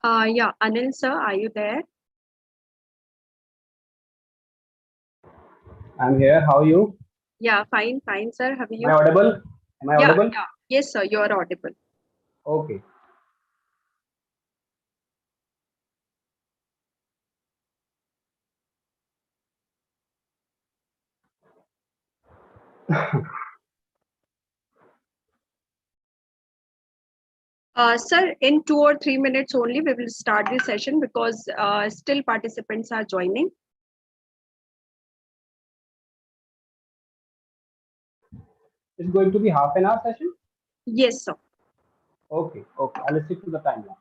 Yeah, Anil sir, are you there? I'm here. How are you? Yeah, fine, sir. How are Am you? I audible? Am I Yeah, audible? yeah. Yes, sir, you are audible. Okay. Sir, in 2 or 3 minutes only, we will start the session because still participants are joining. It's going to be half an hour session? Yes, sir. Okay. Okay. I'll stick to the timeline.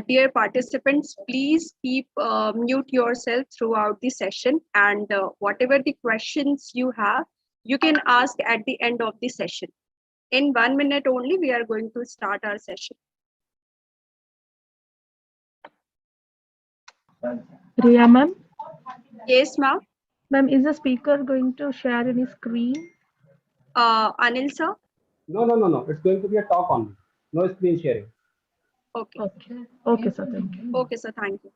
Dear participants, please keep mute yourself throughout the session, and whatever the questions you have, you can ask at the end of the session. In 1 minute only, we are going to start our session. Riya ma'am? Yes, ma'am. Ma'am, is the speaker going to share any screen? Anil sir. No. It's going to be a talk only. No screen sharing. Okay. Okay. Okay, sir. Thank you. Okay, sir. Thank you.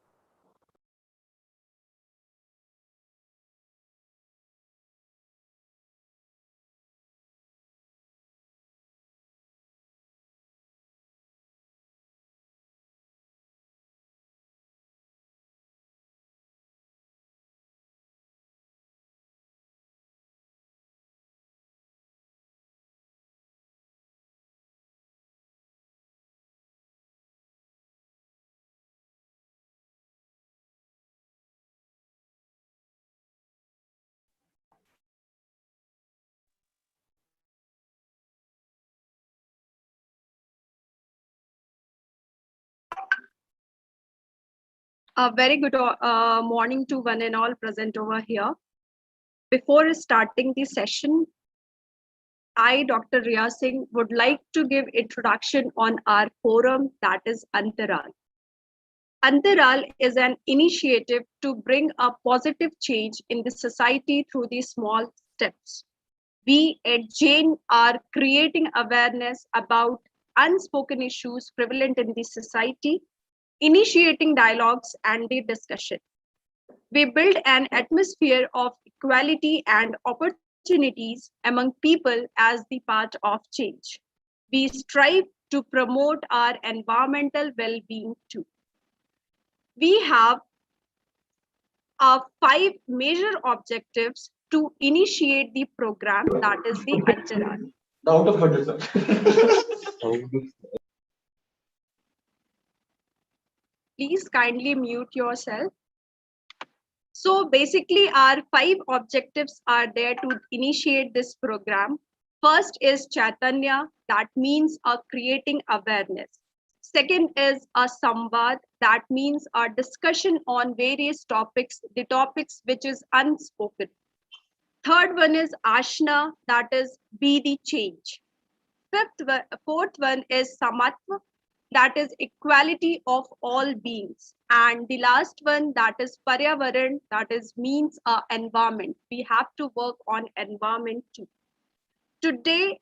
A very good morning to one and all present over here. Before starting the session, I, Dr. Riya Singh, would like to give introduction on our forum, that is Antaral. Antaral is an initiative to bring a positive change in the society through these small steps. We at Jane are creating awareness about unspoken issues prevalent in the society, initiating dialogues and the discussion. We build an atmosphere of equality and opportunities among people as the part of change. We strive to promote our environmental well-being too. We have 5 major objectives to initiate the program, that is the Antaral. Out of 100, Please kindly mute yourself. So basically, our 5 objectives are there to initiate this program. First is Chaitanya, that means creating awareness. Second is a Samvad, that means a discussion on various topics, the topics which is unspoken. Third one is Ashna, that is be the change. Fourth one is Samatva, that is equality of all beings. And the last one, that is Paryavaran, that is means environment. We have to work on environment too. Today,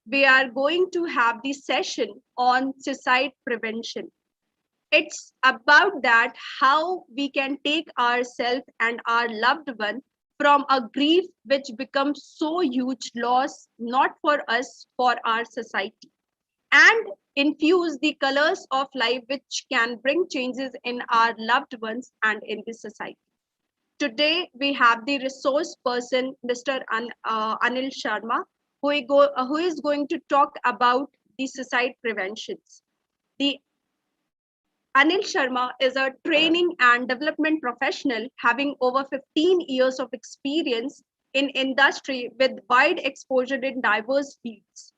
we are going to have the session on suicide prevention. It's about that how we can take ourselves and our loved one from a grief which becomes so huge loss, not for us, for our society, and infuse the colors of life which can bring changes in our loved ones and in the society. Today, we have the resource person, Mr. Anil Sharma, who is going to talk about the suicide preventions. The Anil Sharma is a training and development professional having over 15 years of experience in industry with wide exposure in diverse fields.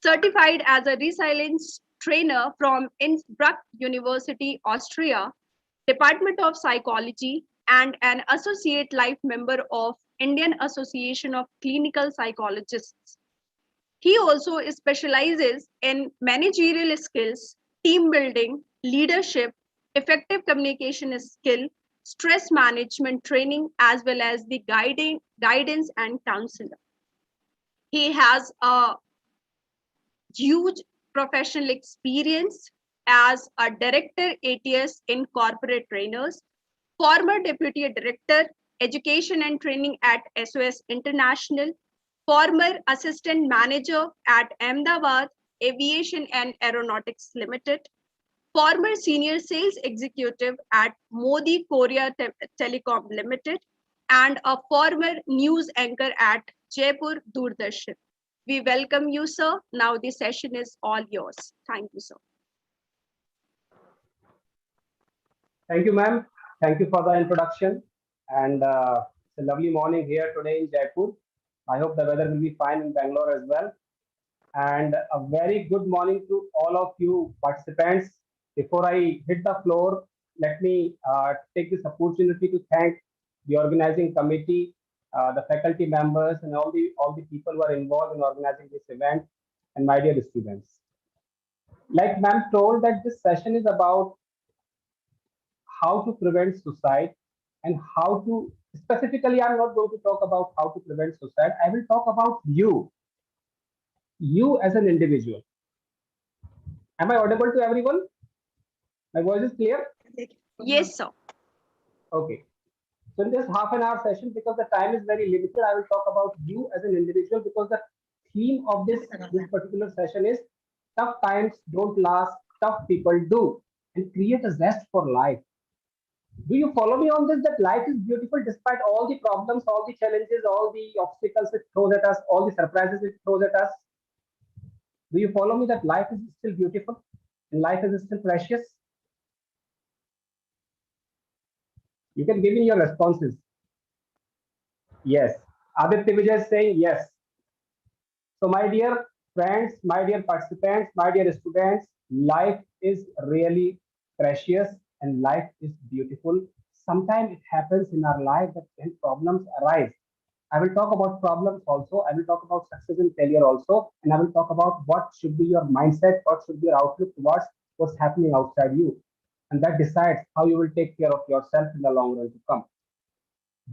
Certified as a resilience trainer from Innsbruck University, Austria, Department of Psychology, and an associate life member of Indian Association of Clinical Psychologists. He also specializes in managerial skills, team building, leadership, effective communication skill, stress management training, as well as the guidance and counselor. He has a huge professional experience as a director ATS in corporate trainers, former deputy director, education and training at SOS International, former assistant manager at Ahmedabad Aviation and Aeronautics Limited, former senior sales executive at Modi Korea Telecom Limited, and a former news anchor at Jaipur Doordarshan. We welcome you, sir. Now the session is all yours. Thank you, sir. Thank you, ma'am. Thank you for the introduction. And it's a lovely morning here today in Jaipur. I hope the weather will be fine in Bangalore as well. And a very good morning to all of you participants. Before I hit the floor, let me take this opportunity to thank the organizing committee, the faculty members, and all the people who are involved in organizing this event, and my dear students. Like ma'am told that this session is about how to prevent suicide and how to, specifically, I'm not going to talk about how to prevent suicide. I will talk about you as an individual. Am I audible to everyone? My voice is clear? Yes, sir. Okay. So in this half an hour session, because the time is very limited, I will talk about you as an individual, because the theme of this particular session is tough times don't last, tough people do, and create a zest for life. Do you follow me on this, that life is beautiful despite all the problems, all the challenges, all the obstacles it throws at us, all the surprises it throws at us? Do you follow me that life is still beautiful and life is still precious? You can give me your responses. Yes. Aditya Vijay is saying yes. So my dear friends, my dear participants, my dear students, life is really precious and life is beautiful. Sometimes it happens in our life that when problems arise, I will talk about problems also, I will talk about success and failure also, and I will talk about what should be your mindset, what should be your outlook towards what's happening outside you. And that decides how you will take care of yourself in the long run to come.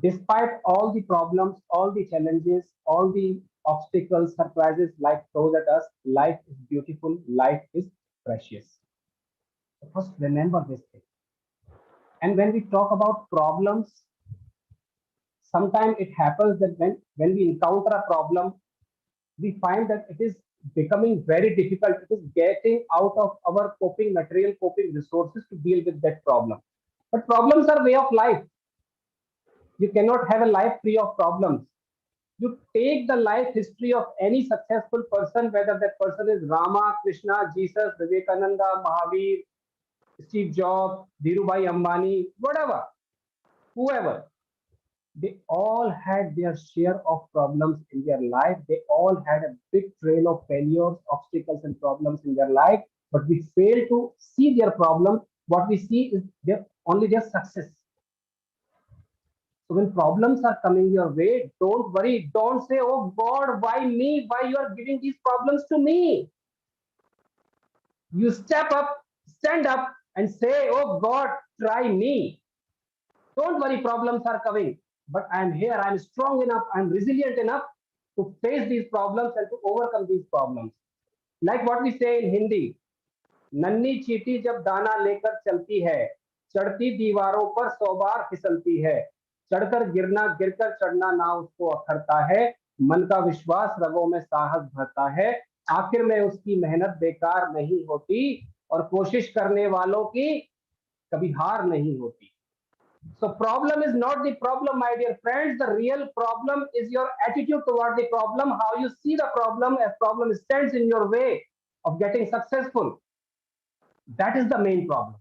Despite all the problems, all the challenges, all the obstacles, surprises life throws at us, life is beautiful, life is precious. So first remember this thing. And when we talk about problems, sometimes it happens that when we encounter a problem, we find that it is becoming very difficult. It is getting out of our coping material, coping resources to deal with that problem. But problems are way of life. You cannot have a life free of problems. You take the life history of any successful person, whether that person is Rama, Krishna, Jesus, Vivekananda, Mahavir, Steve Jobs, Dhirubhai Ambani, whatever, whoever. They all had their share of problems in their life. They all had a big trail of failures, obstacles, and problems in their life. But we fail to see their problem. What we see is only their success. So when problems are coming your way, don't worry. Don't say, "Oh God, why me? Why you are giving these problems to me?" You step up, stand up, and say, "Oh God, try me." Don't worry, problems are coming. But I'm here, I'm strong enough, I'm resilient enough to face these problems and to overcome these problems. Like what we say in Hindi, नन्ही चींटी जब दाना लेकर चलती है, चढ़ती दीवारों पर 100 बार फिसलती है, चढ़कर गिरना गिरकर चढ़ना ना उसको अखरता है, मन का विश्वास रगों में साहस भरता है, आखिर में उसकी मेहनत बेकार नहीं होती और कोशिश करने वालों की कभी हार नहीं होती. So problem is not the problem, my dear friends. The real problem is your attitude toward the problem, how you see the problem. A problem stands in your way of getting successful. That is the main problem.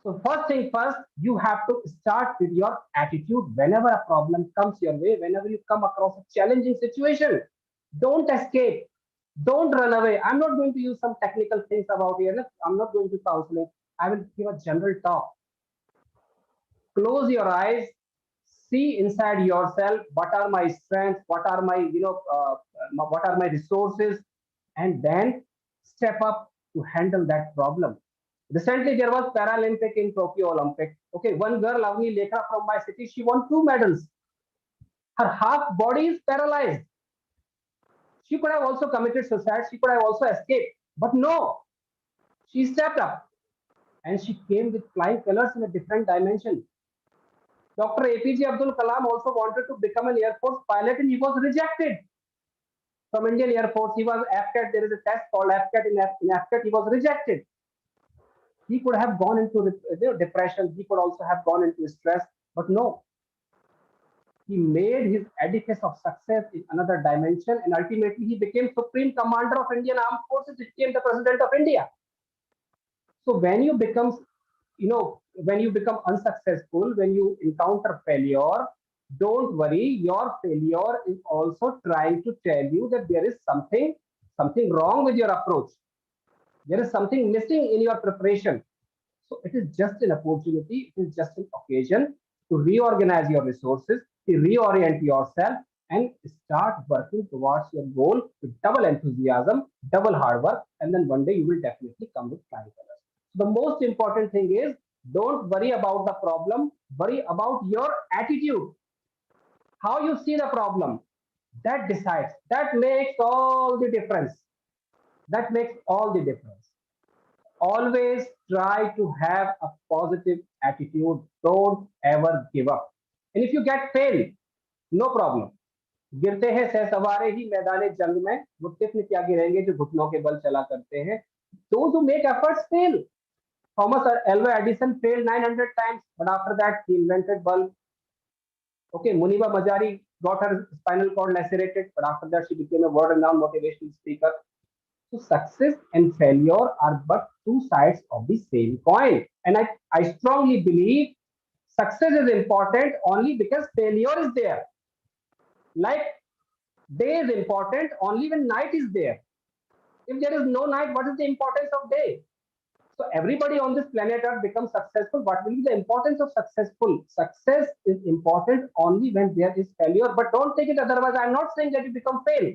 So first thing first, you have to start with your attitude. Whenever a problem comes your way, whenever you come across a challenging situation, don't escape, don't run away. I'm not going to use some technical things about here. I'm not going to counseling. I will give a general talk. Close your eyes, see inside yourself. What are my strengths? What are my, what are my resources? And then step up to handle that problem. Recently, there was Paralympic in Tokyo Olympic. Okay, one girl, Avni Lekha from my city, she won 2 medals. Her half body is paralyzed. She could have also committed suicide. She could have also escaped. But no, she stepped up and she came with flying colors in a different dimension. Dr. APJ Abdul Kalam also wanted to become an Air Force pilot and he was rejected from Indian Air Force. He was AFCAT. There is a test called AFCAT. In AFCAT, he was rejected. He could have gone into depression. He could also have gone into stress. But no, he made his edifice of success in another dimension. And ultimately, he became Supreme Commander of Indian Armed Forces. He became the President of India. So when you become, when you become unsuccessful, when you encounter failure, don't worry. Your failure is also trying to tell you that there is something wrong with your approach. There is something missing in your preparation. So it is just an opportunity. It is just an occasion to reorganize your resources, to reorient yourself, and start working towards your goal with double enthusiasm, double hard work, and then one day you will definitely come with flying colors. The most important thing is don't worry about the problem, worry about your attitude. How you see the problem, that decides, that makes all the difference. That makes all the difference. Always try to have a positive attitude. Don't ever give up. And if you get failed, no problem. गिरते हैं सह सवारे ही मैदान जंग में, वो tiffin क्या गिरेंगे जो घुटनों के बल चला करते हैं. Those who make efforts fail. Thomas Alva Edison failed 900 times, but after that he invented bulb. Okay, Muniba Majari got her spinal cord lacerated, but after that she became a world-renowned motivational speaker. So success and failure are but two sides of the same coin. And I strongly believe success is important only because failure is there. Like day is important only when night is there. If there is no night, what is the importance of day? So everybody on this planet Earth becomes successful. What will be the importance of successful? Success is important only when there is failure. But don't take it otherwise. I'm not saying that you become fail.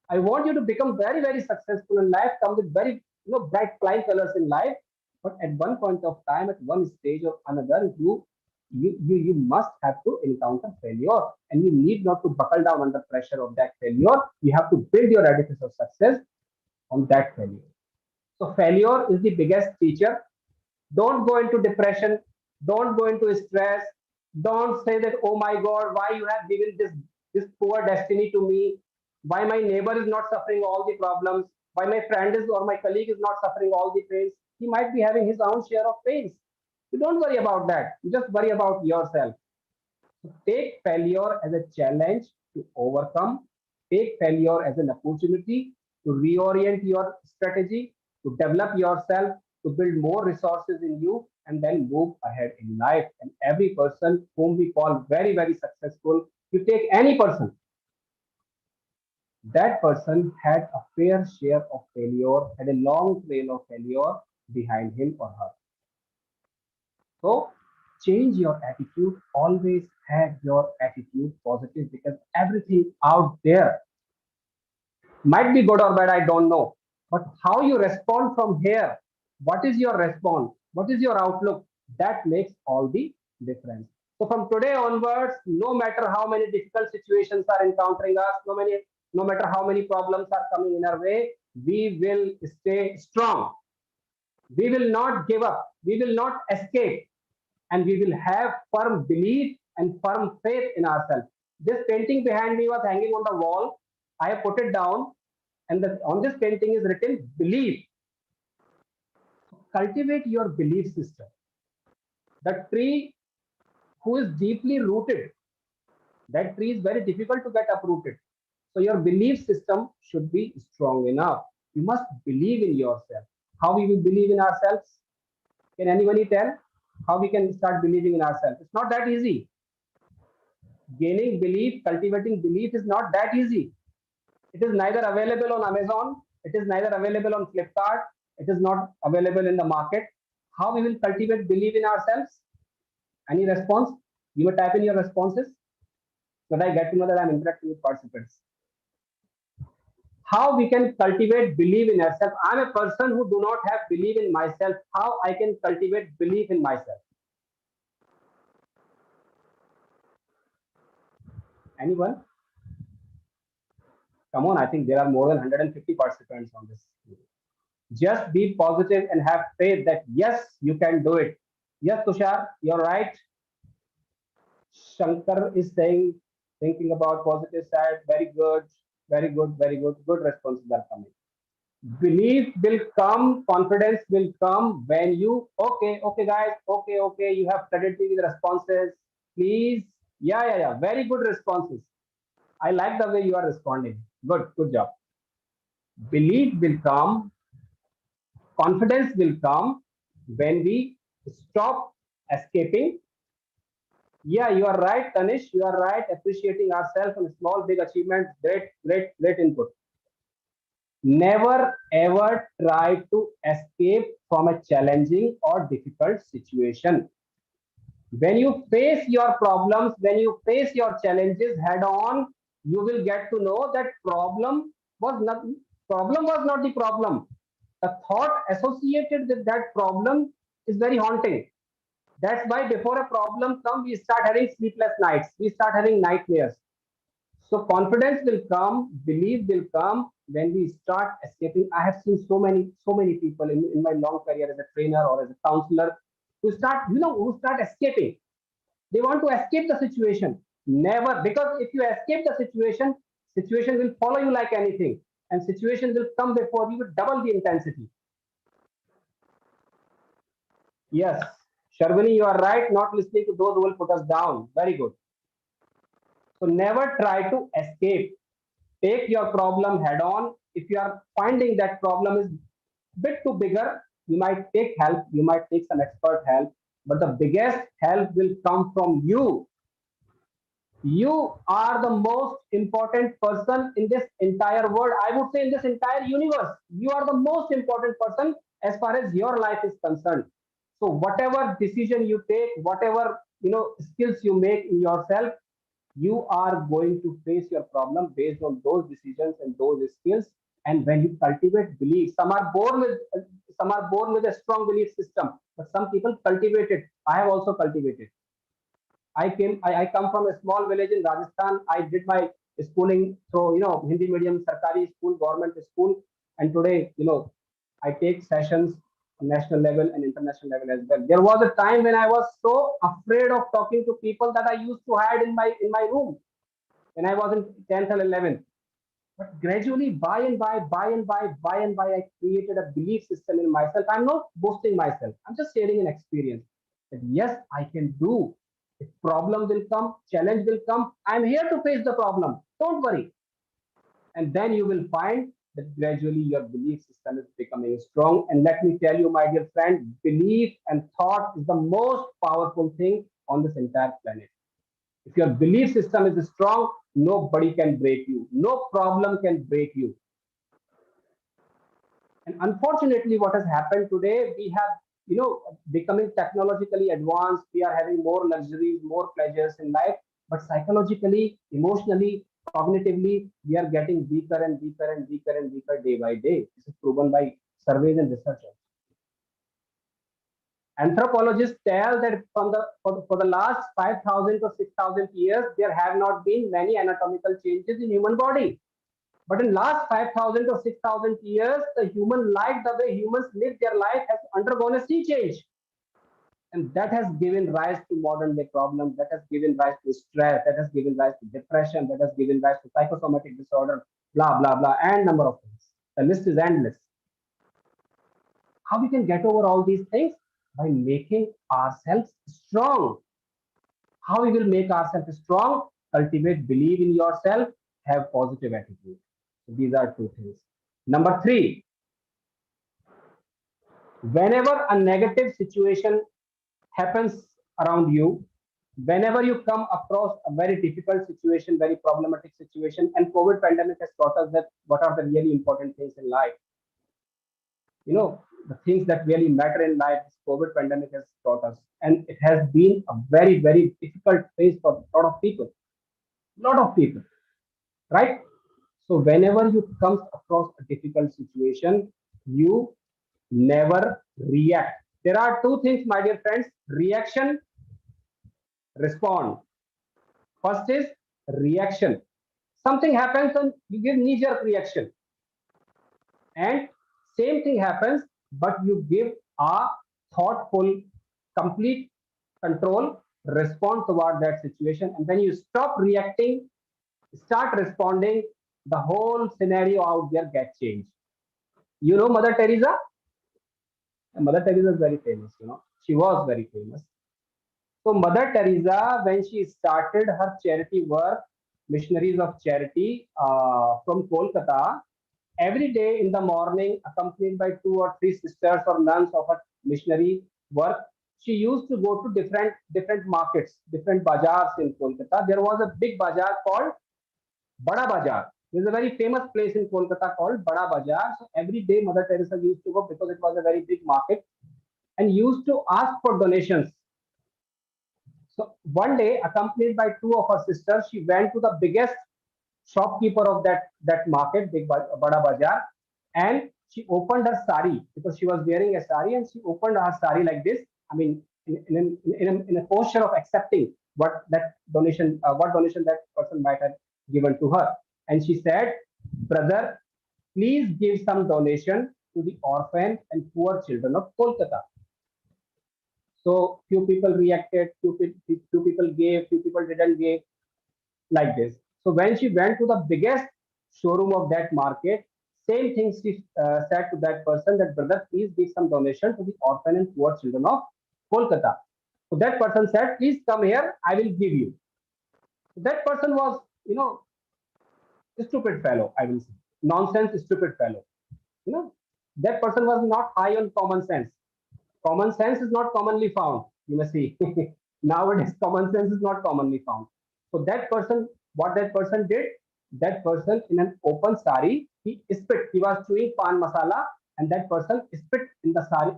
I want you to become very, very successful in life, come with very bright flying colors in life. But at one point of time, at one stage or another, you must have to encounter failure. And you need not to buckle down under pressure of that failure. You have to build your edifice of success on that failure. So failure is the biggest teacher. Don't go into depression. Don't go into stress. Don't say that, oh my God, why you have given this poor destiny to me? Why my neighbor is not suffering all the problems? Why my friend is or my colleague is not suffering all the pains? He might be having his own share of pains. You don't worry about that. You just worry about yourself. So take failure as a challenge to overcome. Take failure as an opportunity to reorient your strategy, to develop yourself, to build more resources in you, and then move ahead in life. And every person whom we call very, very successful, you take any person, that person had a fair share of failure, had a long trail of failure behind him or her. So change your attitude. Always have your attitude positive because everything out there might be good or bad, I don't know. But how you respond from here, what is your response? What is your outlook? That makes all the difference. So from today onwards, no matter how many difficult situations are encountering us, no matter how many problems are coming in our way, we will stay strong. We will not give up. We will not escape. And we will have firm belief and firm faith in ourselves. This painting behind me was hanging on the wall. I have put it down, and on this painting is written believe. Cultivate your belief system. The tree who is deeply rooted, that tree is very difficult to get uprooted. So your belief system should be strong enough. You must believe in yourself. How we will believe in ourselves? Can anybody tell how we can start believing in ourselves? It's not that easy. Gaining belief, cultivating belief is not that easy. It is neither available on Amazon, it is neither available on Flipkart, it is not available in the market. How we will cultivate belief in ourselves? Any response? You may type in your responses so that I get to know that I'm interacting with participants. How we can cultivate belief in ourselves? I'm a person who do not have belief in myself. How I can cultivate belief in myself? Anyone? Come on, I think there are more than 150 participants on this. Just be positive and have faith that yes, you can do it. Yes, Tushar, you're right. Shankar is saying, thinking about positive side. Very good, very good, very good. Good responses are coming. Belief will come, confidence will come when you, okay, guys, okay, you have credited me with responses. Please, yeah. Very good responses. I like the way you are responding. Good job. Belief will come, confidence will come when we stop escaping. Yeah, you are right, Tanish. You are right. Appreciating ourselves and small, big achievements. Great input. Never ever try to escape from a challenging or difficult situation. When you face your problems, when you face your challenges head on, you will get to know that problem was not the problem. The thought associated with that problem is very haunting. That's why before a problem comes, we start having sleepless nights. We start having nightmares. So confidence will come, belief will come when we start escaping. I have seen so many people in my long career as a trainer or as a counselor who start escaping. They want to escape the situation. Never, because if you escape the situation will follow you like anything, and situation will come before you with double the intensity. Yes, Sharvani, you are right. Not listening to those who will put us down. Very good. So never try to escape. Take your problem head on. If you are finding that problem is bit too bigger, you might take help. You might take some expert help. But the biggest help will come from you. You are the most important person in this entire world. I would say in this entire universe. You are the most important person as far as your life is concerned. So whatever decision you take, whatever skills you make in yourself, you are going to face your problem based on those decisions and those skills. And when you cultivate belief, some are born with a strong belief system, but some people cultivate it. I have also cultivated. I come from a small village in Rajasthan. I did my schooling through Hindi medium, Sarkari school, government school, and today I take sessions on national level and international level as well. There was a time when I was so afraid of talking to people that I used to hide in my room when I was in 10th or 11th. But gradually, by and by, I created a belief system in myself. I'm not boasting myself. I'm just sharing an experience that yes, I can do. If problem will come, challenge will come, I'm here to face the problem. Don't worry. And then you will find that gradually your belief system is becoming strong. And let me tell you, my dear friend, belief and thought is the most powerful thing on this entire planet. If your belief system is strong, nobody can break you. No problem can break you. And unfortunately, what has happened today, we have, becoming technologically advanced. We are having more luxuries, more pleasures in life. But psychologically, emotionally, cognitively, we are getting weaker and weaker and weaker and weaker day by day. This is proven by surveys and researchers. Anthropologists tell that for the last 5,000 to 6,000 years, there have not been many anatomical changes in human body. But in last 5,000 to 6,000 years, the human life, the way humans live their life has undergone a sea change. And that has given rise to modern day problems, that has given rise to stress, that has given rise to depression, that has given rise to psychosomatic disorder, blah, blah, blah, and number of things. The list is endless. How we can get over all these things? By making ourselves strong. How we will make ourselves strong? Cultivate belief in yourself, have positive attitude. So these are two things. Number three, whenever a negative situation happens around you, whenever you come across a very difficult situation, very problematic situation, and COVID pandemic has taught us that what are the really important things in life. The things that really matter in life, COVID pandemic has taught us, and it has been a very, very difficult phase for a lot of people, right? So whenever you come across a difficult situation, you never react. There are two things, my dear friends: reaction, respond. First is reaction. Something happens and you give knee-jerk reaction, and same thing happens, but you give a thoughtful, complete control respond toward that situation, and when you stop reacting, start responding, the whole scenario out there gets changed. Mother Teresa? Mother Teresa is very famous. She was very famous. So Mother Teresa, when she started her charity work, missionaries of charity, from Kolkata, every day in the morning, accompanied by two or three sisters or nuns of her missionary work, she used to go to different markets, different bazaars in Kolkata. There was a big bazaar called Bada Bazaar. There's a very famous place in Kolkata called Bada Bazaar. So every day Mother Teresa used to go because it was a very big market and used to ask for donations. So one day, accompanied by two of her sisters, she went to the biggest shopkeeper of that market, Big Bada Bazaar, and she opened her sari because she was wearing a sari, and she opened her sari like this. I mean, in a posture of accepting what donation that person might have given to her, and she said, "Brother, please give some donation to the orphan and poor children of Kolkata." So few people reacted, few people gave, few people didn't give, like this. So when she went to the biggest showroom of that market, same thing she said to that person, that brother, please give some donation to the orphan and poor children of Kolkata. So that person said, please come here, I will give you. So that person was, a stupid fellow, I will say. Nonsense, stupid fellow. That person was not high on common sense. Common sense is not commonly found. You must see. Nowadays, common sense is not commonly found. So what that person did, that person in an open sari, he spit. He was chewing pan masala, and that person spit in the sari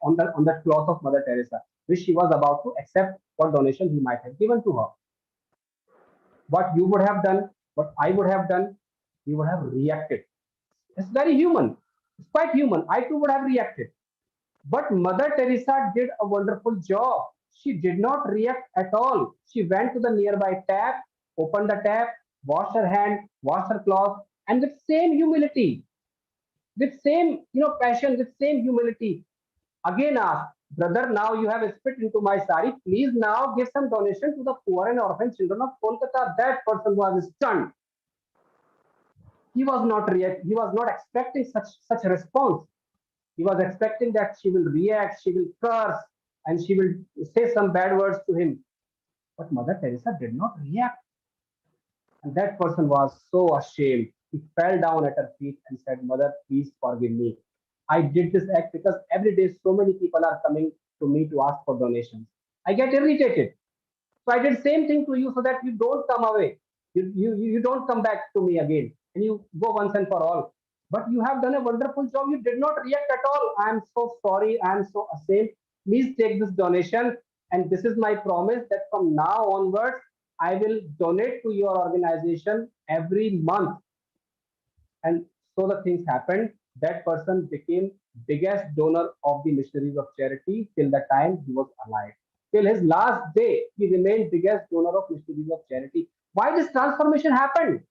on the cloth of Mother Teresa, which she was about to accept what donation he might have given to her. What you would have done, what I would have done, we would have reacted. It's very human. It's quite human. I too would have reacted. But Mother Teresa did a wonderful job. She did not react at all. She went to the nearby tap, opened the tap, washed her hand, washed her cloth, and with same humility, with same passion, with same humility, again asked, brother, now you have spit into my sari. Please now give some donation to the poor and orphan children of Kolkata. That person was stunned. He was not expecting such a response. He was expecting that she will react, she will curse, and she will say some bad words to him. But Mother Teresa did not react. And that person was so ashamed. He fell down at her feet and said, Mother, please forgive me. I did this act because every day so many people are coming to me to ask for donations. I get irritated. So I did same thing to you so that you don't come away. You don't come back to me again. And you go once and for all. But you have done a wonderful job. You did not react at all. I am so sorry. I am so ashamed. Please take this donation. And this is my promise that from now onwards, I will donate to your organization every month. And so the things happened. That person became biggest donor of the missionaries of charity till the time he was alive. Till his last day, he remained biggest donor of missionaries of charity. Why this transformation happened?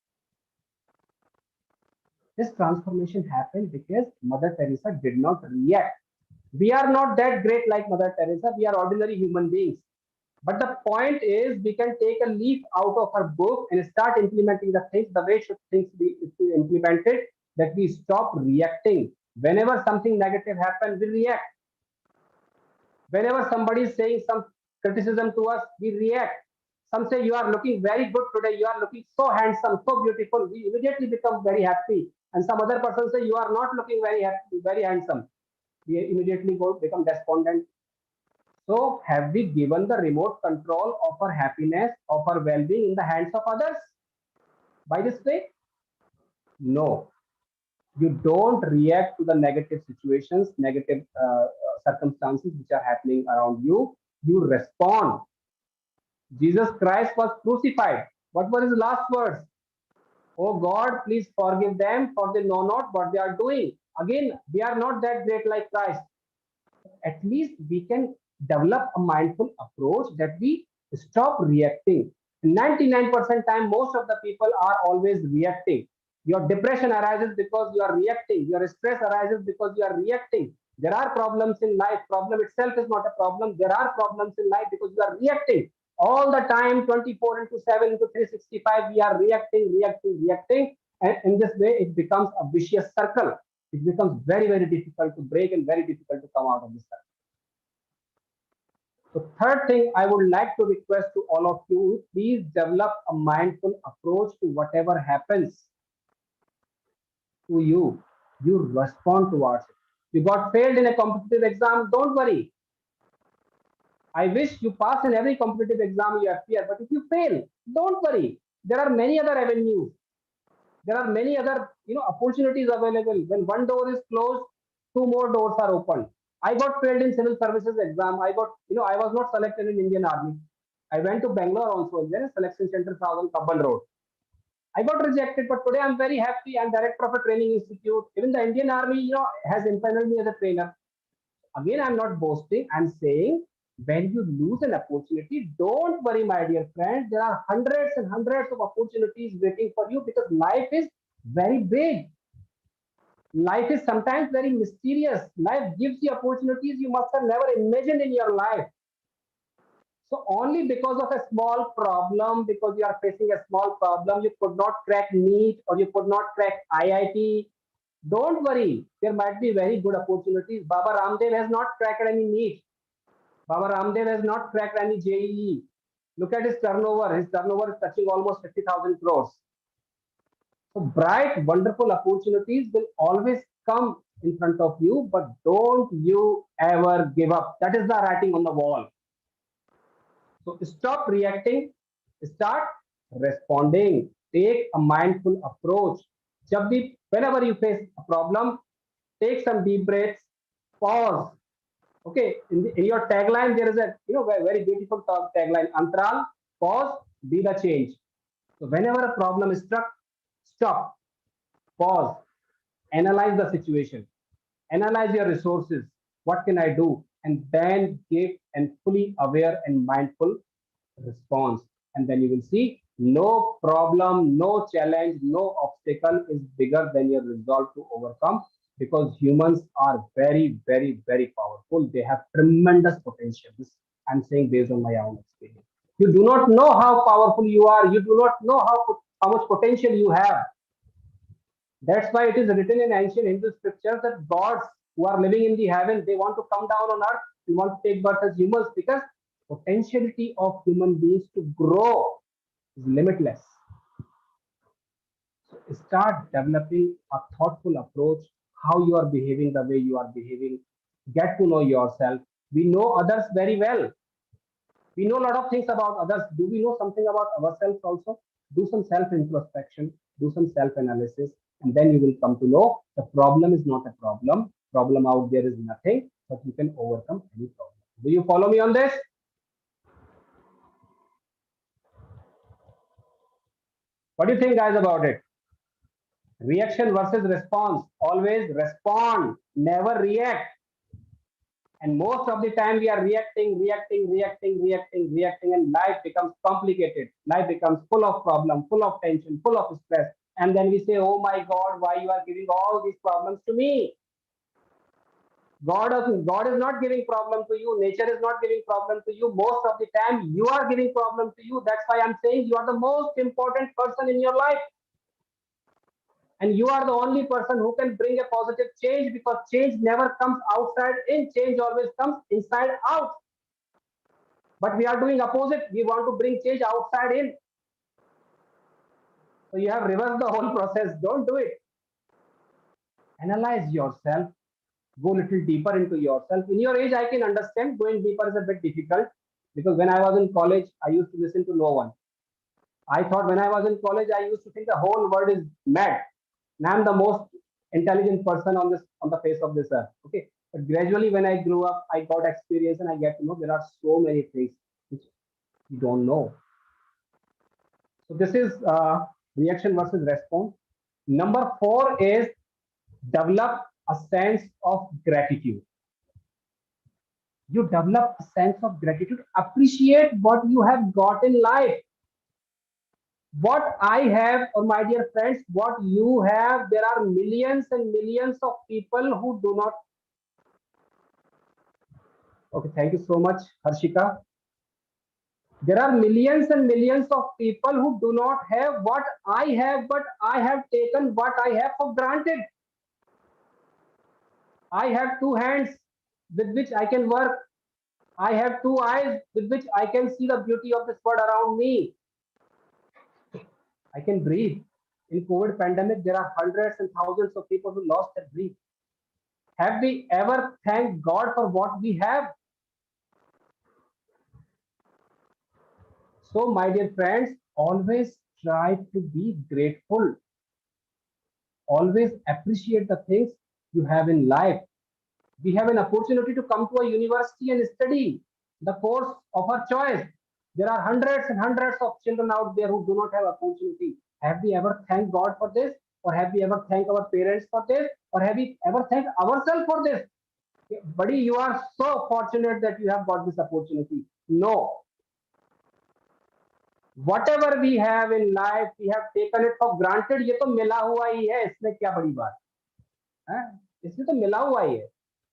This transformation happened because Mother Teresa did not react. We are not that great like Mother Teresa. We are ordinary human beings. But the point is, we can take a leaf out of her book and start implementing the things the way should things be implemented, that we stop reacting. Whenever something negative happens, we react. Whenever somebody is saying some criticism to us, we react. Some say, you are looking very good today. You are looking so handsome, so beautiful. We immediately become very happy. And some other person say, you are not looking very happy, very handsome. We immediately become despondent. So have we given the remote control of our happiness, of our well-being in the hands of others by this way? No. You don't react to the negative situations, negative circumstances which are happening around you. You respond. Jesus Christ was crucified. What were his last words? Oh God, please forgive them, for they know not what they are doing. Again, we are not that great like Christ. At least we can develop a mindful approach that we stop reacting. 99% time, most of the people are always reacting. Your depression arises because you are reacting. Your stress arises because you are reacting. There are problems in life. Problem itself is not a problem. There are problems in life because you are reacting. All the time, 24 into 7 into 365, we are reacting, reacting, reacting. And in this way, it becomes a vicious circle. It becomes very, very difficult to break and very difficult to come out of this circle. So third thing I would like to request to all of you, please develop a mindful approach to whatever happens to you. You respond towards it. You got failed in a competitive exam, don't worry. I wish you pass in every competitive exam you appear, but if you fail, don't worry. There are many other avenues. There are many other opportunities available. When one door is closed, two more doors are open. I got failed in civil services exam. I was not selected in Indian Army. I went to Bangalore also. There is selection center on Kabban Road. I got rejected, but today I'm very happy. I'm director of a training institute. Even the Indian Army, has empaneled me as a trainer. Again, I'm not boasting. I'm saying when you lose an opportunity, don't worry, my dear friend. There are hundreds and hundreds of opportunities waiting for you because life is very big. Life is sometimes very mysterious. Life gives you opportunities you must have never imagined in your life. So only because of a small problem, because you are facing a small problem, you could not crack NEET or you could not crack IIT. Don't worry. There might be very good opportunities. Baba Ramdev has not cracked any NEET. Baba Ramdev has not cracked any JEE. Look at his turnover. His turnover is touching almost 50,000 crores. So bright, wonderful opportunities will always come in front of you, but don't you ever give up. That is the writing on the wall. So stop reacting, start responding. Take a mindful approach. Whenever you face a problem, take some deep breaths, pause. Okay, in your tagline, there is a very beautiful tagline. Antral, pause, be the change. So whenever a problem is struck, stop, pause, analyze the situation, analyze your resources. What can I do? And then give and fully aware and mindful response. And then you will see no problem, no challenge, no obstacle is bigger than your resolve to overcome because humans are very, very, very powerful. They have tremendous potential. This I'm saying based on my own experience. You do not know how powerful you are. You do not know how much potential you have. That's why it is written in ancient Hindu scriptures that gods who are living in the heaven, they want to come down on earth and want to take birth as humans because potentiality of human beings to grow is limitless. So start developing a thoughtful approach, how you are behaving the way you are behaving. Get to know yourself. We know others very well. We know a lot of things about others. Do we know something about ourselves also? Do some self introspection, do some self analysis, and then you will come to know the problem is not a problem. Problem out there is nothing, but you can overcome any problem. Do you follow me on this? What do you think, guys, about it? Reaction versus response. Always respond, never react. And most of the time we are reacting, and life becomes complicated. Life becomes full of problems, full of tension, full of stress. And then we say, oh my God, why you are giving all these problems to me? God is not giving problem to you. Nature is not giving problem to you. Most of the time, you are giving problem to you. That's why I'm saying you are the most important person in your life. And you are the only person who can bring a positive change, because change never comes outside in, change always comes inside out. But we are doing opposite. We want to bring change outside in. So you have reversed the whole process. Don't do it. Analyze yourself. Go a little deeper into yourself. In your age, I can understand going deeper is a bit difficult, because when I was in college, I used to listen to no one. I thought when I was in college, I used to think the whole world is mad. And I'm the most intelligent person on the face of this earth. Okay. But gradually, when I grew up, I got experience and I get to know there are so many things which you don't know. So this is reaction versus response. Number 4 is develop a sense of gratitude. You develop a sense of gratitude. Appreciate what you have got in life. What I have, or my dear friends, what you have, there are millions and millions of people who do not. Okay, thank you so much, Harshika. There are millions and millions of people who do not have what I have, but I have taken what I have for granted. I have 2 hands with which I can work. I have 2 eyes with which I can see the beauty of this world around me. I can breathe. In COVID pandemic, there are hundreds and thousands of people who lost their breath. Have we ever thanked God for what we have? So, my dear friends, always try to be grateful. Always appreciate the things you have in life. We have an opportunity to come to a university and study the course of our choice. There are hundreds and hundreds of children out there who do not have opportunity. Have we ever thanked God for this? Or have we ever thanked our parents for this? Or have we ever thanked ourselves for this? Buddy, you are so fortunate that you have got this opportunity. No. Whatever we have in life, we have taken it for granted. ये तो मिला हुआ ही है, इसमें क्या बड़ी बात है? इसमें तो मिला हुआ ही है.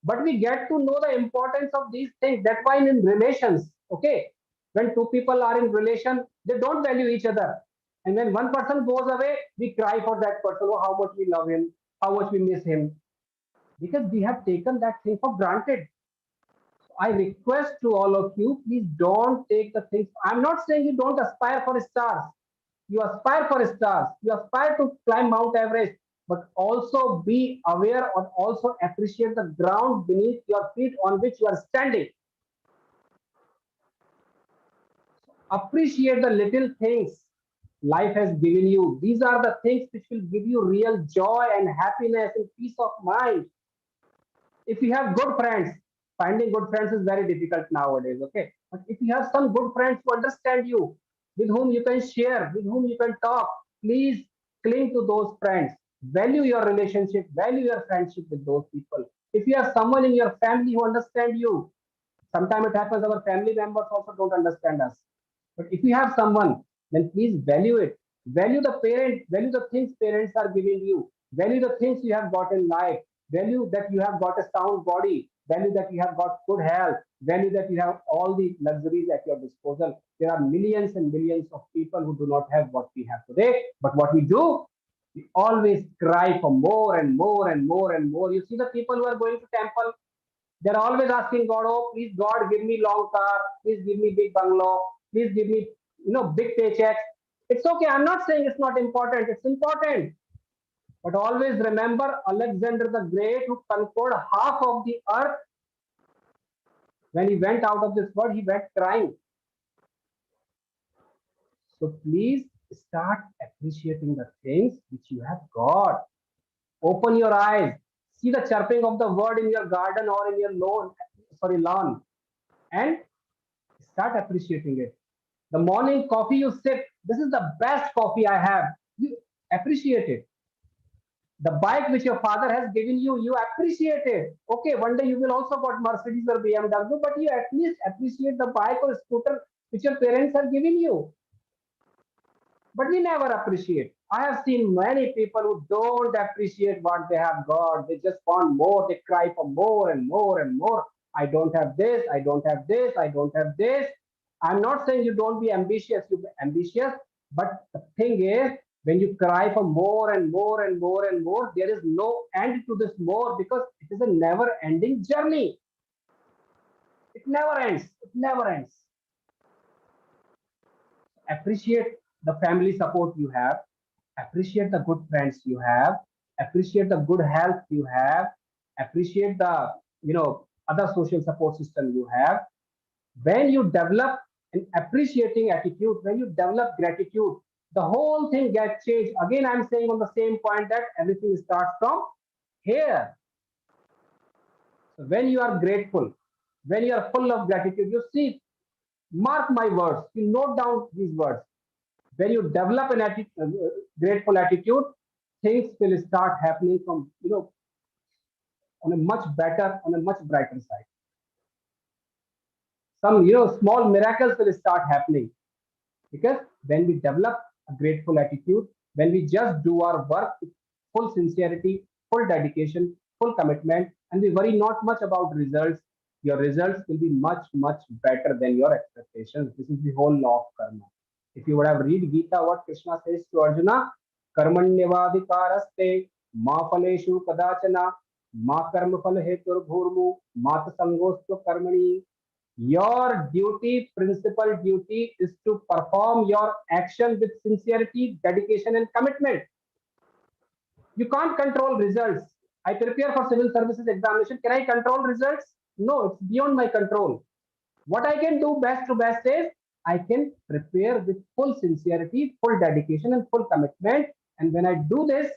But we get to know the importance of these things. That's why in relations, okay, when 2 people are in relation, they don't value each other. And when one person goes away, we cry for that person. Oh, how much we love him, how much we miss him. Because we have taken that thing for granted. So I request to all of you, please don't take the things. I'm not saying you don't aspire for stars. You aspire for stars. You aspire to climb Mount Everest, but also be aware and also appreciate the ground beneath your feet on which you are standing. Appreciate the little things life has given you. These are the things which will give you real joy and happiness and peace of mind. If you have good friends, finding good friends is very difficult nowadays, okay? But if you have some good friends who understand you, with whom you can share, with whom you can talk, please cling to those friends. Value your relationship, value your friendship with those people. If you have someone in your family who understand you, sometimes it happens our family members also don't understand us. But if you have someone, then please value it. Value the parent, value the things parents are giving you, value the things you have got in life, value that you have got a sound body, value that you have got good health, value that you have all the luxuries at your disposal. There are millions and millions of people who do not have what we have today. But what we do, we always cry for more and more and more and more. You see the people who are going to temple, they're always asking God, oh, please God, give me long car, please give me big bungalow, please give me, big paychecks. It's okay. I'm not saying it's not important. It's important. But always remember Alexander the Great, who conquered half of the earth. When he went out of this world, he went crying. So please start appreciating the things which you have got. Open your eyes. See the chirping of the bird in your garden or in your lawn, and start appreciating it. The morning coffee you sip, this is the best coffee I have. You appreciate it. The bike which your father has given you, you appreciate it. Okay, one day you will also got Mercedes or BMW, but you at least appreciate the bike or scooter which your parents have given you. But we never appreciate. I have seen many people who don't appreciate what they have got. They just want more. They cry for more and more and more. I don't have this. I don't have this. I don't have this. I'm not saying you don't be ambitious. You be ambitious. But the thing is, when you cry for more and more and more and more, there is no end to this more, because it is a never ending journey. It never ends. It never ends. Appreciate the family support you have. Appreciate the good friends you have. Appreciate the good health you have. Appreciate the other social support system you have. When you develop an appreciating attitude, when you develop gratitude, the whole thing gets changed. Again, I'm saying on the same point that everything starts from here. So when you are grateful, when you are full of gratitude, you see, mark my words, you note down these words. When you develop an grateful attitude, things will start happening from, on a much better, on a much brighter side. Some, small miracles will start happening, because when we develop a grateful attitude, when we just do our work with full sincerity, full dedication, full commitment, and we worry not much about results, your results will be much, much better than your expectations. This is the whole law of karma. If you would have read Gita, what Krishna says to Arjuna, karmanyavadikaraste ma phaleshu kadachana ma karma phal hetur bhurmu mat sangostu karmani. Your duty, principal duty, is to perform your action with sincerity, dedication, and commitment. You can't control results. I prepare for civil services examination. Can I control results? No, it's beyond my control. What I can do best to best is I can prepare with full sincerity, full dedication, and full commitment. And when I do this,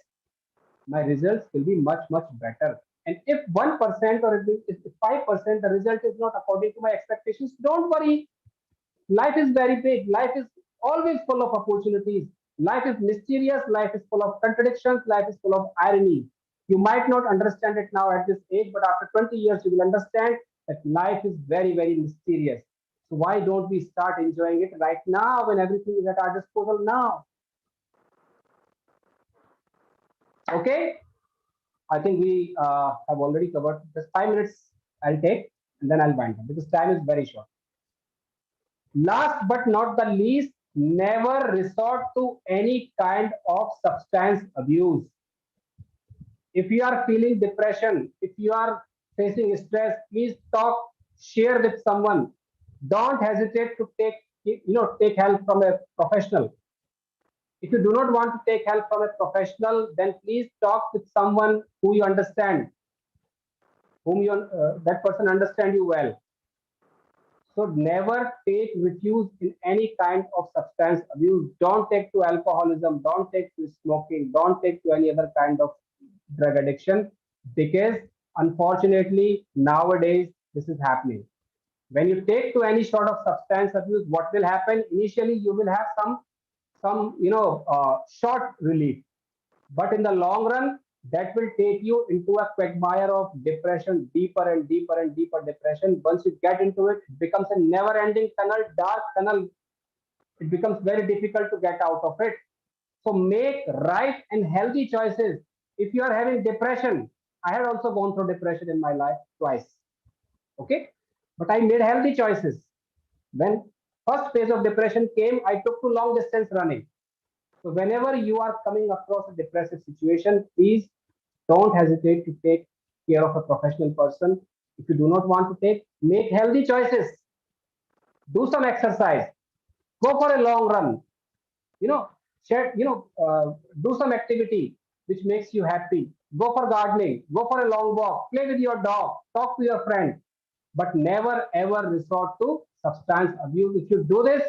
my results will be much, much better. And if 1% or if 5% the result is not according to my expectations, don't worry. Life is very big. Life is always full of opportunities. Life is mysterious. Life is full of contradictions. Life is full of irony. You might not understand it now at this age, but after 20 years, you will understand that life is very, very mysterious. So why don't we start enjoying it right now, when everything is at our disposal now? Okay. I think we have already covered. Just 5 minutes I'll take, and then I'll wind up, because time is very short. Last but not the least, never resort to any kind of substance abuse. If you are feeling depression, if you are facing stress, please talk, share with someone. Don't hesitate to take help from a professional. If you do not want to take help from a professional, then please talk with someone who you understand, that person understand you well. So never take refuge in any kind of substance abuse. Don't take to alcoholism. Don't take to smoking. Don't take to any other kind of drug addiction, because unfortunately nowadays this is happening. When you take to any sort of substance abuse, what will happen? Initially, you will have some short relief, but in the long run, that will take you into a quagmire of depression, deeper and deeper and deeper depression. Once you get into it, it becomes a never-ending tunnel, dark tunnel. It becomes very difficult to get out of it. So make right and healthy choices. If you are having depression, I had also gone through depression in my life twice. Okay, but I made healthy choices. When first phase of depression came, I took to long distance running. So whenever you are coming across a depressive situation, please don't hesitate to take care of a professional person. If you do not want to make healthy choices. Do some exercise. Go for a long run. Do some activity which makes you happy. Go for gardening. Go for a long walk. Play with your dog. Talk to your friend. But never ever resort to substance abuse. If you do this,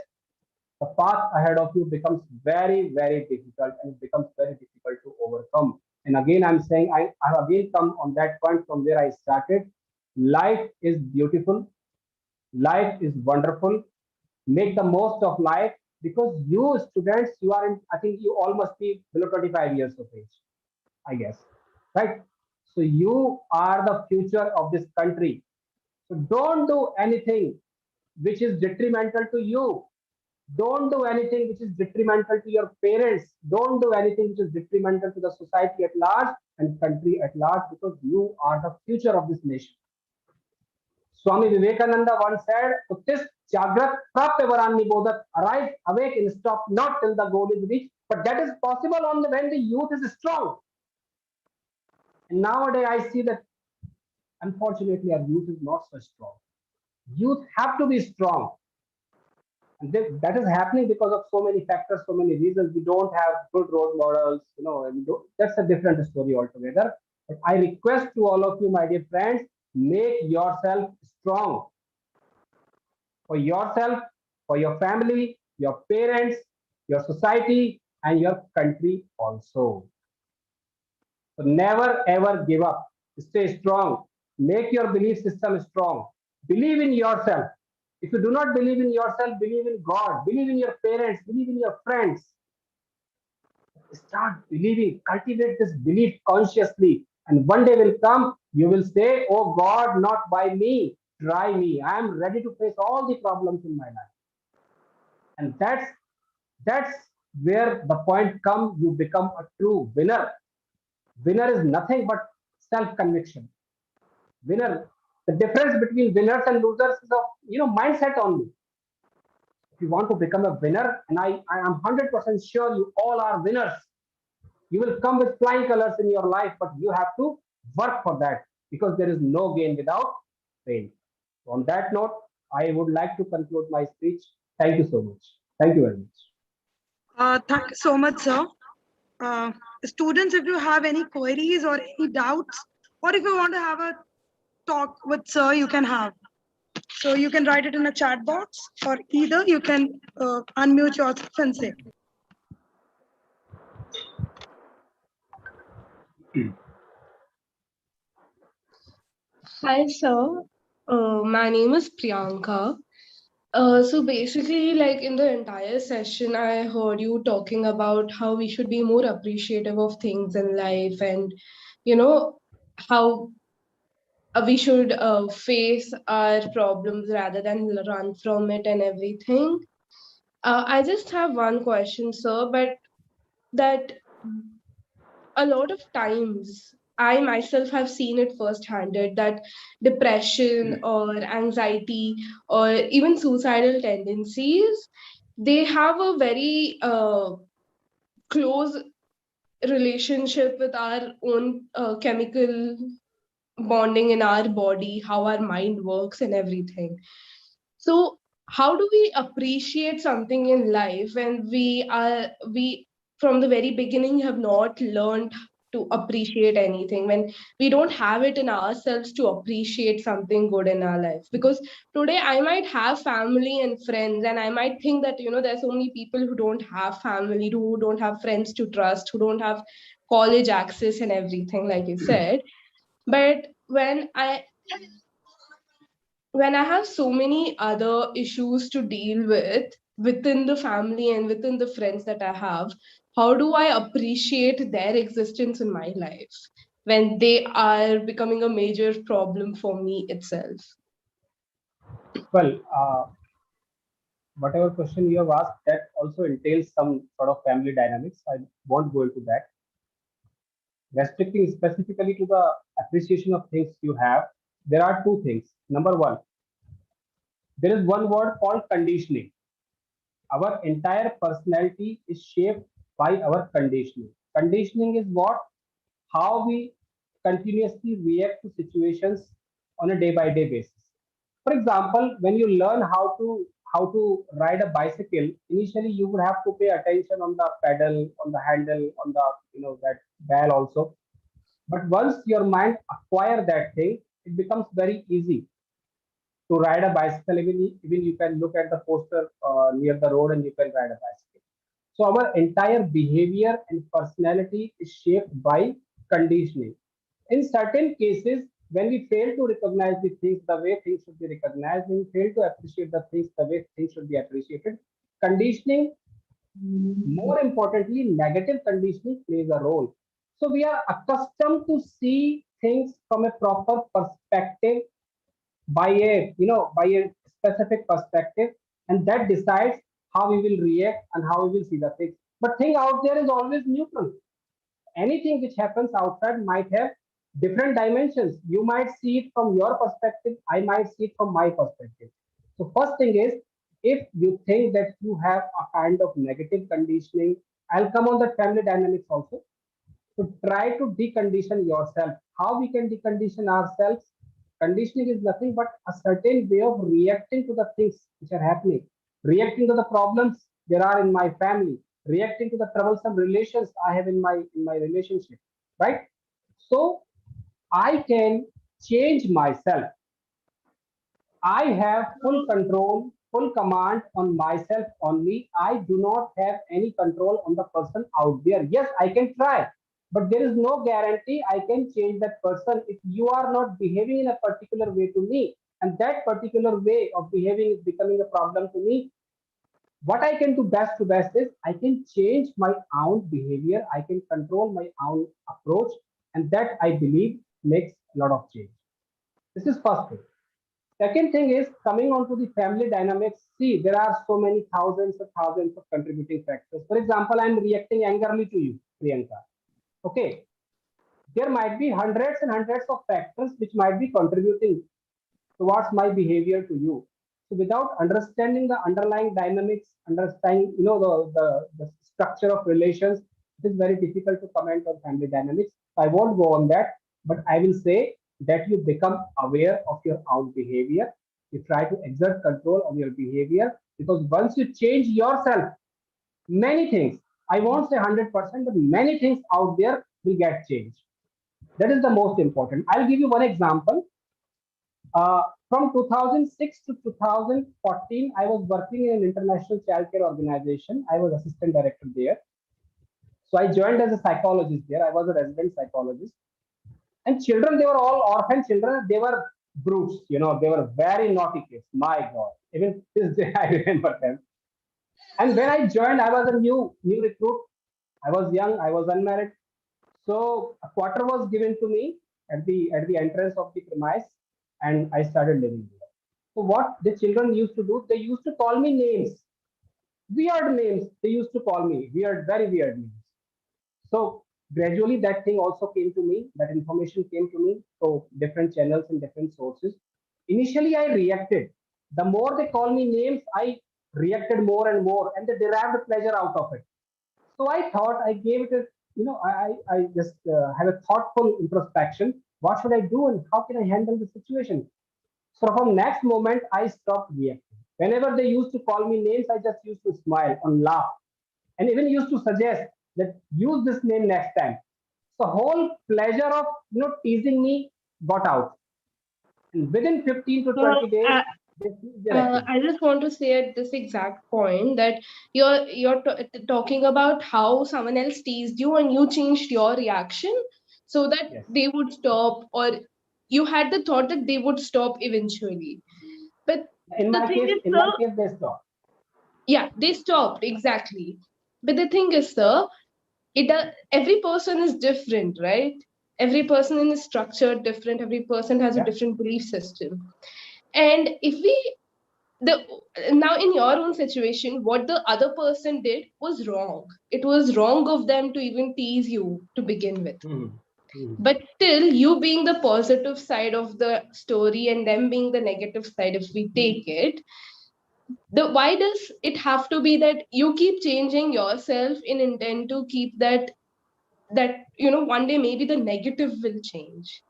the path ahead of you becomes very, very difficult, and it becomes very difficult to overcome. And again, I'm saying, I have again come on that point from where I started. Life is beautiful. Life is wonderful. Make the most of life, because you students, you are in, I think you all must be below 25 years of age, I guess, right? So you are the future of this country. So don't do anything which is detrimental to you. Don't do anything which is detrimental to your parents. Don't do anything which is detrimental to the society at large and country at large, because you are the future of this nation. Swami Vivekananda once said, Uttis Jagrat Prapya Varanni Bodat, arise, awake, and stop not till the goal is reached. But that is possible only when the youth is strong. And nowadays I see that unfortunately our youth is not so strong. Youth have to be strong. And that is happening because of so many factors, so many reasons. We don't have good role models, and that's a different story altogether. But I request to all of you, my dear friends, make yourself strong for yourself, for your family, your parents, your society, and your country also. So never ever give up. Stay strong. Make your belief system strong. Believe in yourself. If you do not believe in yourself, believe in God, believe in your parents, believe in your friends. Start believing, cultivate this belief consciously. And one day will come, you will say, oh God, not by me, try me. I am ready to face all the problems in my life. And that's where the point comes, you become a true winner. Winner is nothing but self-conviction. Winner, the difference between winners and losers is of mindset only. If you want to become a winner, and I am 100% sure you all are winners, you will come with flying colors in your life, but you have to work for that, because there is no gain without pain. So on that note, I would like to conclude my speech. Thank you so much. Thank you very much. Thank you so much, sir. Students, if you have any queries or any doubts, or if you want to have a talk with sir, you can have. So you can write it in a chat box, or either you can unmute yourself and say. Hi, sir. My name is Priyanka. So basically, like in the entire session, I heard you talking about how we should be more appreciative of things in life, and how we should face our problems rather than run from it and everything. I just have one question, sir, but that a lot of times I myself have seen it first-handed that depression or anxiety or even suicidal tendencies, they have a very close relationship with our own chemical bonding in our body, how our mind works and everything. So how do we appreciate something in life when we from the very beginning have not learned to appreciate anything, when we don't have it in ourselves to appreciate something good in our life? Because today I might have family and friends, and I might think that there's so many people who don't have family, who don't have friends to trust, who don't have college access and everything, like you said. But when I have so many other issues to deal with within the family and within the friends that I have, how do I appreciate their existence in my life when they are becoming a major problem for me itself? Well, whatever question you have asked, that also entails some sort of family dynamics. I won't go into that. Restricting specifically to the appreciation of things you have, there are two things. Number one, there is one word called conditioning. Our entire personality is shaped by our conditioning. Conditioning is what? How we continuously react to situations on a day by day basis. For example, when you learn how to ride a bicycle, initially you would have to pay attention on the pedal, on the handle, on the that bell also. But once your mind acquire that thing, it becomes very easy to ride a bicycle. Even you can look at the poster near the road and you can ride a bicycle. So our entire behavior and personality is shaped by conditioning. In certain cases, when we fail to recognize the things the way things should be recognized, when we fail to appreciate the things the way things should be appreciated, conditioning, more importantly, negative conditioning plays a role. So we are accustomed to see things from a proper perspective, by a specific perspective, and that decides how we will react and how we will see the things. But thing out there is always neutral. Anything which happens outside might have different dimensions. You might see it from your perspective, I might see it from my perspective. So first thing is, if you think that you have a kind of negative conditioning, I'll come on the family dynamics also. So try to decondition yourself. How we can decondition ourselves? Conditioning is nothing but a certain way of reacting to the things which are happening, reacting to the problems there are in my family, reacting to the troublesome relations I have in my relationship, right? So I can change myself. I have full control, full command on myself only. I do not have any control on the person out there. Yes, I can try, but there is no guarantee I can change that person if you are not behaving in a particular way to me. And that particular way of behaving is becoming a problem to me. What I can do best to best is I can change my own behavior. I can control my own approach. And that I believe makes a lot of change. This is first thing. Second thing is coming on to the family dynamics. See, there are so many thousands of contributing factors. For example, I'm reacting angrily to you, Priyanka. Okay. There might be hundreds and hundreds of factors which might be contributing towards my behavior to you. So without understanding the underlying dynamics, understanding, the structure of relations, it is very difficult to comment on family dynamics. I won't go on that, but I will say that you become aware of your own behavior. You try to exert control on your behavior, because once you change yourself, many things, I won't say 100%, but many things out there will get changed. That is the most important. I'll give you one example. Uh, from 2006 to 2014, I was working in an international childcare organization. I was assistant director there. So I joined as a psychologist there. I was a resident psychologist. And children, they were all orphan children. They were brutes, they were very naughty kids. My God. Even this day, I remember them. And when I joined, I was a new recruit. I was young, I was unmarried. So a quarter was given to me at the entrance of the premise, and I started living there. So what the children used to do, they used to call me names, weird names. They used to call me weird, very weird names. So gradually that thing also came to me, that information came to me. So different channels and different sources. Initially, I reacted. The more they call me names, I reacted more and more, and they derived pleasure out of it. So I thought, I gave it a, I just have a thoughtful introspection. What should I do and how can I handle the situation? So from next moment, I stopped reacting. Whenever they used to call me names, I just used to smile and laugh, and even used to suggest that use this name next time. So whole pleasure of teasing me got out, and within 15 to So, 20 days, they ceased their activity. I just want to say at this exact point that talking about how someone else teased you and you changed your reaction so that Yes. they would stop, or you had the thought that they would stop eventually. But In the my thing case, is, sir, they stopped. yeah, they stopped exactly. But the thing is, sir, every person is different, right? Every person is structured different. Every person has a Yeah. different belief system. And if we the now in your own situation, what the other person did was wrong. It was wrong of them to even tease you to begin with. Mhm. Mhm. But still, you being the positive side of the story and them being the negative side, if we take it, the why does it have to be that you keep changing yourself in intent to keep that one day maybe the negative will change,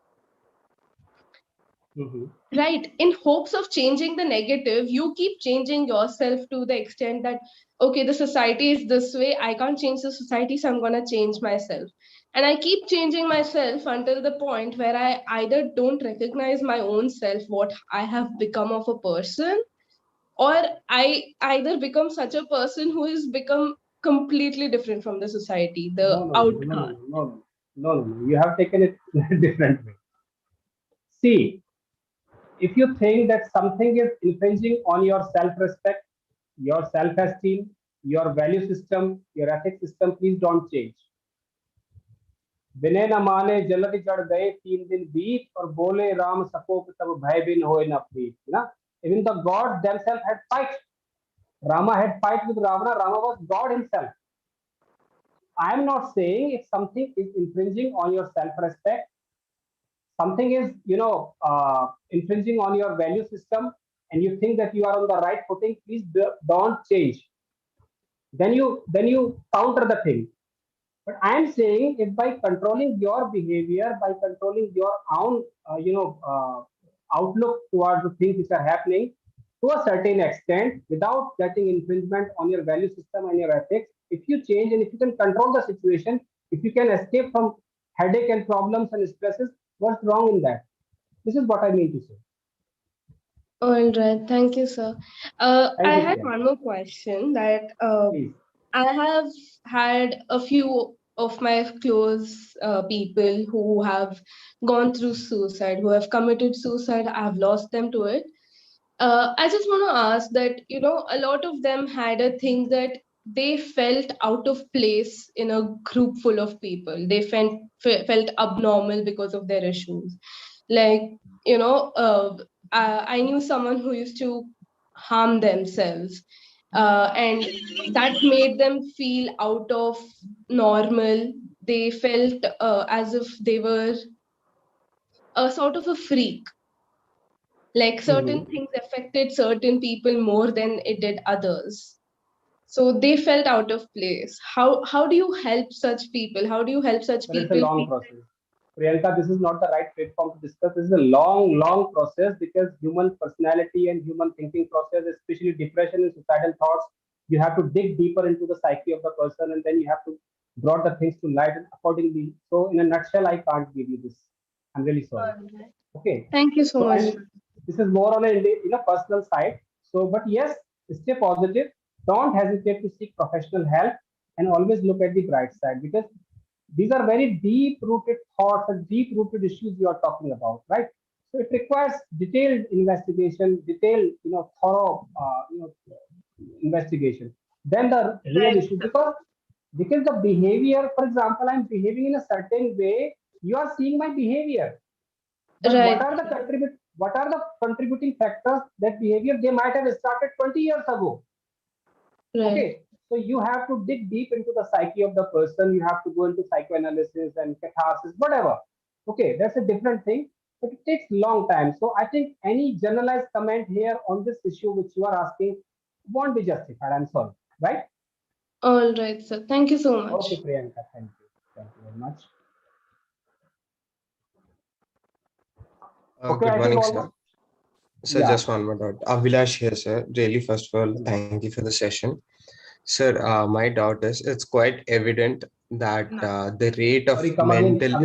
Mhm. right? In hopes of changing the negative, you keep changing yourself to the extent that, okay, the society is this way, I can't change the society, so I'm going to change myself. And I keep changing myself until the point where I either don't recognize my own self, what I have become of a person, or I either become such a person who has become completely different from the society, the No, no, no, no, no, outcast. no, no, no, no, no, no. You have taken it in a different way. See, if you think that something is infringing on your self-respect, your self-esteem, your value system, your ethics system, please don't change. विनय न माने जलधि चढ़ गए 3 दिन बीत और बोले राम सकोप तब भय बिन होए न प्रीत. Even the gods themselves had fight. Rama had fight with Ravana. Rama was God himself. I am not saying if something is infringing on your self-respect, something is, infringing on your value system, and you think that you are on the right footing, please don't change. Then you counter the thing. But I am saying, if by controlling your behavior, by controlling your own, outlook towards the things which are happening to a certain extent, without getting infringement on your value system and your ethics, if you change and if you can control the situation, if you can escape from headache and problems and stresses, what's wrong in that? This is what I mean to say. All right, thank you, sir. Thank I you, had Priyanka. one more question that Please. I have had a few of my close people who have gone through suicide, who have committed suicide. I've lost them to it. I just want to ask that, a lot of them had a thing that they felt out of place in a group full of people. They felt abnormal because of their issues. Like, I knew someone who used to harm themselves, and that made them feel out of normal. They felt as if they were a sort of a freak, like certain Mhm. things affected certain people more than it did others, so they felt out of place. How do you help such people? How do you help such But it's a people long feel? process. Priyanka, this is not the right platform to discuss. This is a long, long process, because human personality and human thinking process, especially depression and suicidal thoughts, you have to dig deeper into the psyche of the person, and then you have to brought the things to light and accordingly. So, in a nutshell, I can't give you this. I'm really sorry. Alright. Okay. Thank you so So, much. and this is more on a personal side. So, but yes, stay positive. Don't hesitate to seek professional help, and always look at the bright side, because these are very deep rooted thoughts and deep rooted issues you are talking about, right? So it requires detailed investigation, detailed, thorough, investigation. Then the real Right, issue, because the behavior, for example, I'm behaving in a certain way, you are seeing my behavior, but right, what are the contributing factors that behavior they might have started 20 years ago? right. Okay, so you have to dig deep into the psyche of the person. You have to go into psychoanalysis and catharsis, whatever. Okay, that's a different thing, but it takes long time. So I think any generalized comment here on this issue which you are asking won't be justified. I'm sorry, right? All right, sir. Thank you so Okay, much. Priyanka, thank you very much. Okay, Good I think morning, almost, sir. Sir, yeah. just one more doubt. Abhilash here, sir. Really, first of all, thank you for the session. Sir, my doubt is, it's quite evident that the rate of Sorry, come again, mental...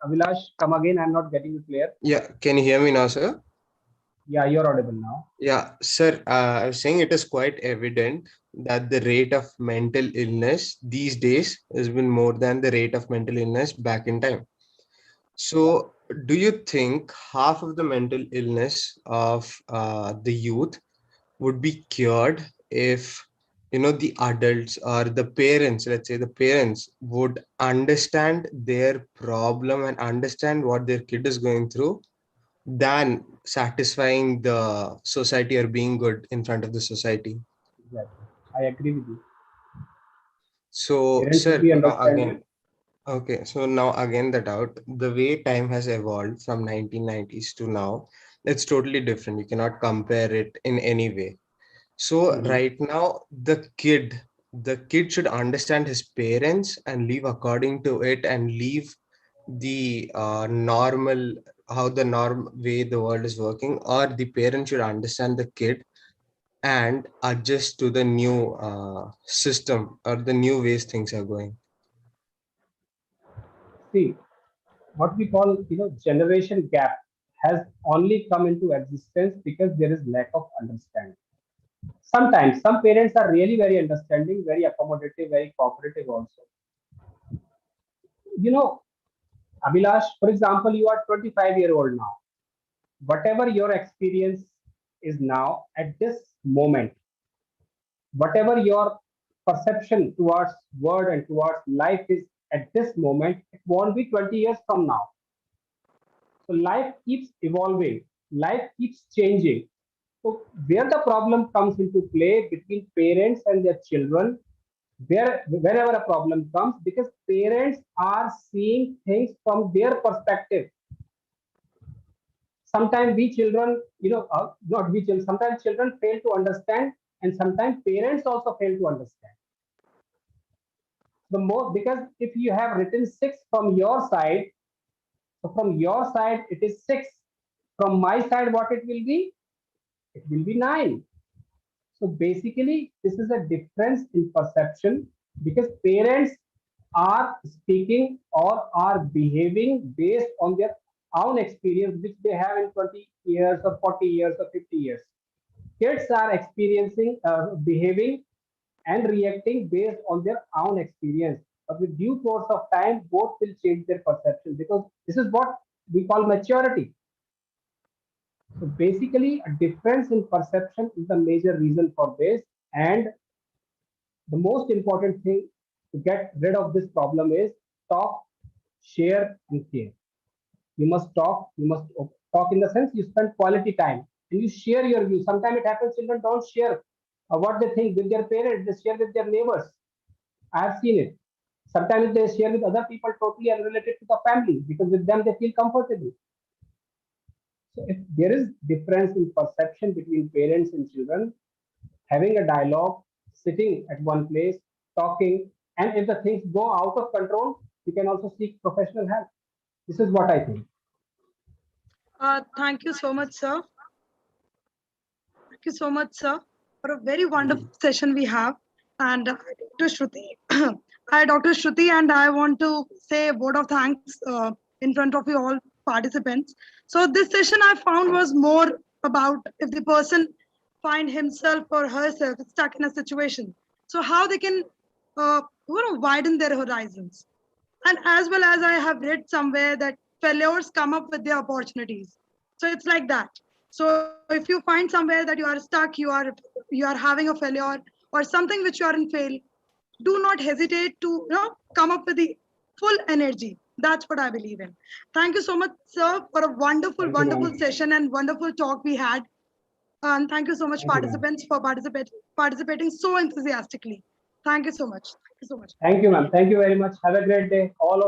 Abhilash, come again. I'm not getting you clear. Yeah, can you hear me now, sir? Yeah, you're audible now. Yeah, sir, I was saying it is quite evident that the rate of mental illness these days has been more than the rate of mental illness back in time. So, do you think half of the mental illness of the youth would be cured if, the adults or the parents, let's say the parents, would understand their problem and understand what their kid is going through, than satisfying the society or being good in front of the society? Exactly. I agree with you. So, Parents should sir, be now understanding. again, okay, so now again the doubt, the way time has evolved from 1990s to now, it's totally different. You cannot compare it in any way. So Mhm. right now, the kid should understand his parents and live according to it, and leave the normal, how the norm way the world is working, or the parent should understand the kid and adjust to the new system or the new ways things are going. See, what we call, generation gap has only come into existence because there is lack of understanding. Sometimes some parents are really very understanding, very accommodative, very cooperative also. You know, Abhilash, for example, you are 25-year-old now. Whatever your experience is now at this moment, whatever your perception towards world and towards life is at this moment, it won't be 20 years from now. So life keeps evolving, life keeps changing. So where the problem comes into play between parents and their children, wherever a problem comes, because parents are seeing things from their perspective. sometimes we children, not we children, sometimes children fail to understand, and sometimes parents also fail to understand. The most, because if you have written 6 from your side, so from your side it is 6. From my side, what it will be? It will be 9. So basically, this is a difference in perception, because parents are speaking or are behaving based on their own experience, which they have in 20 years or 40 years or 50 years. Kids are experiencing, behaving and reacting based on their own experience. But with due course of time, both will change their perception, because this is what we call maturity. So basically, a difference in perception is the major reason for this. And the most important thing to get rid of this problem is talk, share, and care. You must talk. You must talk in the sense you spend quality time and you share your views. Sometimes it happens children don't share what they think with their parents. They share with their neighbors. I have seen it. Sometimes they share with other people totally unrelated to the family, because with them they feel comfortable. So if there is difference in perception between parents and children, having a dialogue, sitting at one place, talking, and if the things go out of control, you can also seek professional help. This is what I think. Thank you so much, sir. Thank you so much, sir, for a very wonderful session we have. And Dr. Shruti, hi, Dr. Shruti, and I want to say a word of thanks in front of you all participants. So this session I found was more about if the person find himself or herself stuck in a situation, so how they can widen their horizons. And as well as I have read somewhere that failures come up with their opportunities. So it's like that. So if you find somewhere that you are stuck, you are having a failure or something which you are in fail, do not hesitate to come up with the full energy. That's what I believe in. Thank you so much, sir, for a wonderful, wonderful session and wonderful talk we had. And thank you so much, participants, for participating so enthusiastically. Thank you so much. Thank you so much. Thank you, ma'am. Thank you very much. Have a great day. All